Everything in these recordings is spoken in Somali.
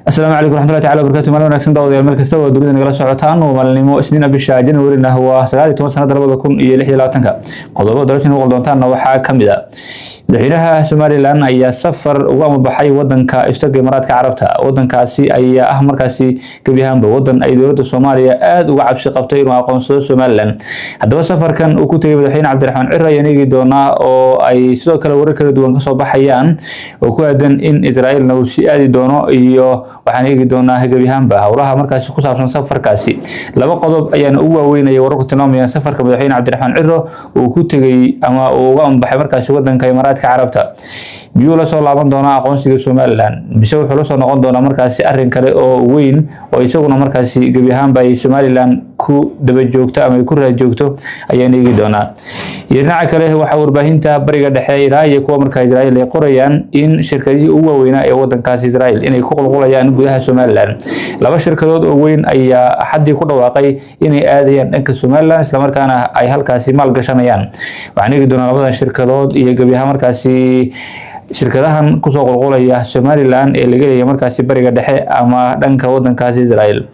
السلام عليكم ورحمة الله تعالى وبركاته. مالين wanaagsan daawadayaal meel kasta oo dunida nagala socotaan oo maalinimo isniina bisha January-na waa 19 sanada 2026 qodobo doorasho u qoldoontaana waxaa kamid ah madaxweynaha Somaliland ayaa safar uga baxay wadanka Istaga Imaaraadka Carabta. Wadankaasi ayaa ah markaasi gabiyaanba wadan ay dowladda Soomaaliya aad uga cabsi qabtay inuu aqoonsado Somaliland. Haddaba safarkan uu ku tagay madaxweyne Cabdiraxmaan Cirre ayaa nigi doona oo ay sidoo kale warar kala duwan ka soo baxayaan oo ku aadan in Israel uu si aadi doono iyo waxaan eegi doonaa gabiyaanba hawlaha markaasi ku saabsan safarkaasi. Laba qodob ayaan ugu waaweynay wararka tilmaamayaan safarka madaxweyne Cabdiraxmaan Cirre uu ku tagay ama uu uga baxay markaasi wadanka Imaaraadka Carabta. Biyuu la soo laaban doona aqoonsiga Somaliland bisha wuxuu la soo noqon doona markaasi arrin kale oo weyn oo isaguna markaasi gabiyaanba ay Somaliland ku daba joogto ama ku raad joogto ayaan eegi doonaa. Dhinaca kale waxa warbaahinta bariga dhexe Iran iyo kuwa markaa Israel ay qorayaan in shirkadihii ugu waaweynaa ee wadankaasi Israel inay ku qulqulayaan gudaha Somaliland. Laba shirkadood oo weyn ayaa xadii ku dhawaaqay inay aadayaan dhanka Somaliland isla markaana ay halkaasi maal gashanayaan. Waxaan eegi doonaa labadan shirkadood iyo gabiyaha markaasi shirkadahan ku soo qulqulaya Somaliland ee laga leeyahay markaasi bariga dhexe ama dhanka wadankaasi Israel.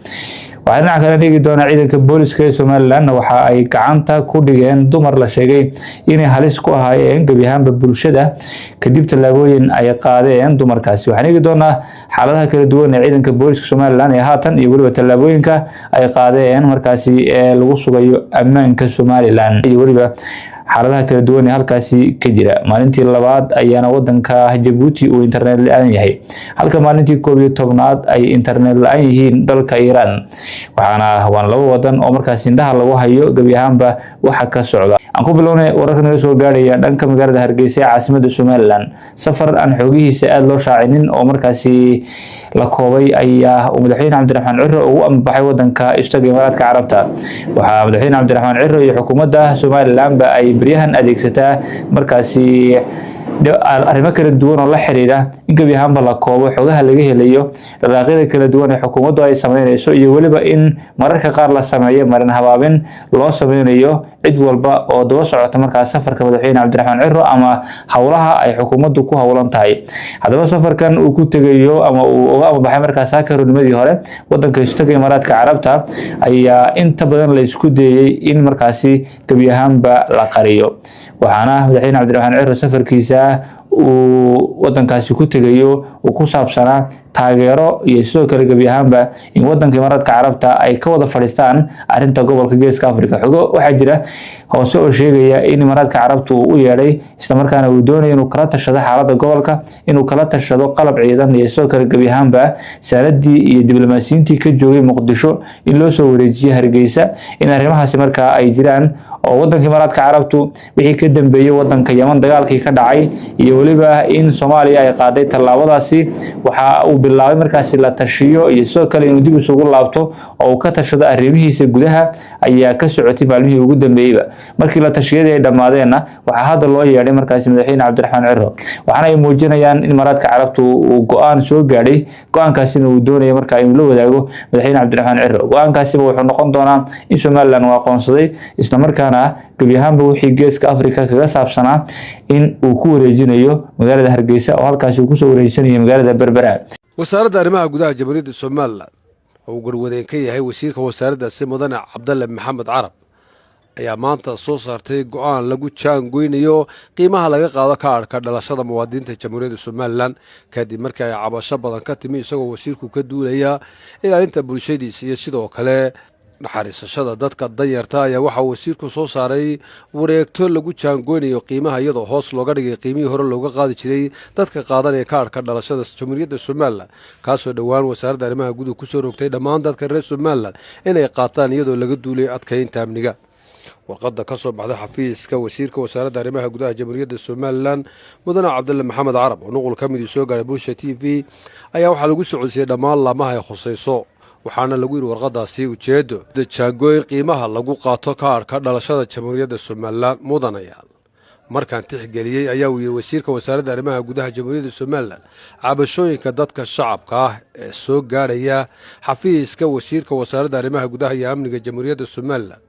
waxaan kale eegi doonaa ciidanka booliska ee Somaliland waxa ay gacanta ku dhigeen dumar la sheegay inay halis ku ahaayeen gabiyaanba bulshada kadib talaabooyin ay qaadeen dumarkaasi. Waxaan eegi doonaa xaaladaha kala duwan ee ciidanka booliska Somaliland ee haatan iyo waliba talaabooyinka ay qaadeen markaasi ee lagu sugayo ammaanka Somaliland iyo waliba xaaladaha kala duwan ee halkaasi ka jira. Maalintii labaad ayaana wadanka Djibouti uu internet la'aan yahay halka maalintii 11aad ay internet la'aan yihiin dalka Iran. Waxaana laba wadan oo markaasi indhaha lagu hayo gabiyaanba waxa ka socda. Aan ku bilownay wararka naga soo gaaraya dhanka magaalada Hargeysa ee caasimadda Somaliland. Safar aan xogihiisa aad loo shaacinin oo markaasi la koobay ayaa madaxweyne Cabdiraxmaan Cirre ugu ambaxay wadanka Istaga Imaaraadka Carabta. Waxa madaxweyne Cabdiraxmaan Cirre iyo xukuumadda Somaliland ay baryahan adeegsataa markaasi arrimo kala duwan oo la xiriira in gabiyaanba la koobo xogaha laga helayo dhaqaaqyada kala duwan ee xukuumaddu ay sameynayso iyo waliba in mararka qaar la sameeyo marin habaabin loo sameynayo cid walba oo daba socota markaas safarka madaxweyne Cabdiraxmaan Cirre ama hawlaha ay xukuumaddu ku hawlan tahay. Haddaba safarkan uu ku tagayo ama uu uga baxay markaas saakirnimadii hore wadanka Istaga Imaaraadka Carabta ayaa inta badan la isku dayay in markaasi gabiyaanba la qariyo. waxaana madaxweyne Cabdiraxmaan Cirre safarkiisa uu wadankaasi ku tagayo uu ku saabsanaa taageero iyo sidoo kale gabiyaanba in wadanka Imaaraadka Carabta ay ka wada fadhiistaan arinta gobolka Geeska Afrika. Xogo waxa jira hoose oo sheegaya in Imaaraadka Carabta uu yeelay isla markaana uu doonayo inuu kala tashado xaaladda gobolka, inuu kala tashado qalab ciidan iyo sidoo kale gabiyaanba sanadii iyo diblomaasiyiintii ka joogay Muqdisho in loo soo wareejiyo Hargeysa in arrimahaasi markaa ay jiraan oo wadanka Imaaraadka Carabtu wixii ka dambeeyay wadanka Yemen dagaalkii ka dhacay iyo waliba in Soomaaliya ay qaaday tallaabadaasi waxa uu bilaabay markaasi la tashiyo iyo sidoo kale inuu dib isugu laabto oo uu ka tashado arrimihiisa gudaha ayaa ka socotay maalmihii ugu dambeeyay. Markii la tashiyada ay dhamaadeenna waxa hadda loo yeedhay markaasi madaxweyne Cabdiraxmaan Cirre waxaana ay muujinayaan in Imaaraadka Carabtu uu go'aan soo gaadhay go'aankaasina uu doonayo markaa inuu la wadaago madaxweyne Cabdiraxmaan Cirre. go'aankaasi wuxuu noqon doonaa in Somaliland uu aqoonsaday isla markaana gabiyaanba wixii Geeska Afrika kaga saabsanaa in uu ku wareejinayo magaalada Hargeysa oo halkaas uu ku soo wareejinayo magaalada Berbera. wasaaradda arrimaha gudaha Jamhuuriyadda Somaliland oo garwadeen ka yahay wasiirka wasaaraddaasi mudane Cabdalle Maxamed Carab ayaa maanta soo saartay go'aan lagu jaangooynayo qiimaha laga qaado kaarka dhalashada muwaadiniinta Jamhuuriyadda Somaliland kadib markii ay cabasho badan ka timi isagoo wasiirku ka duulaya ilaalinta bulshadiisa iyo sidoo kale naxariisashada dadka danyarta ayaa waxa wasiirku soo saaray wareegto lagu jaangooynayo qiimaha iyadoo hoos looga dhigay qiimihii hore looga qaadi jiray dadka qaadanaya kaarka dhalashada Jamhuuriyadda Somaliland kaasoo dhowaan wasaaradda arrimaha gudaha ku soo rogtay dhammaan dadka reer Somaliland inay qaataan iyadoo laga duulay adkeynta amniga. warqadda ka soo baxday xafiiska wasiirka wasaaradda arrimaha gudaha Jamhuuriyadda Somaliland mudane Cabdalle Maxamed Carab oo nuqul ka mid soo gaaray Bulsha TV ayaa waxa lagu socodsiiyay dhammaan laamaha ay khusayso waxaana lagu yiri warqadaasi ujeedo jaangooyn qiimaha lagu qaato kaarka dhalashada Jamhuuriyadda Somaliland mudanayaal markaan tixgeliyay ayaa uu yiri wasiirka wasaaradda arrimaha gudaha Jamhuuriyadda Somaliland cabashooyinka dadka shacabka ah ee soo gaaraya xafiiska wasiirka wasaaradda arrimaha gudaha iyo amniga Jamhuuriyadda Somaliland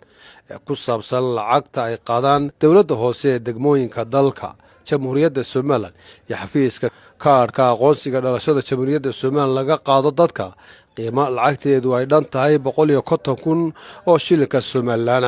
ee ku saabsan lacagta ay qaadaan dawladda hoose ee degmooyinka dalka Jamhuuriyadda Somaliland iyo xafiiska kaadhka aqoonsiga dhalashada jamhuuriyadda somalilan laga qaado dadka qiimo lacagteedu ay dhan tahay 150,000 oo shilinka Somaliland.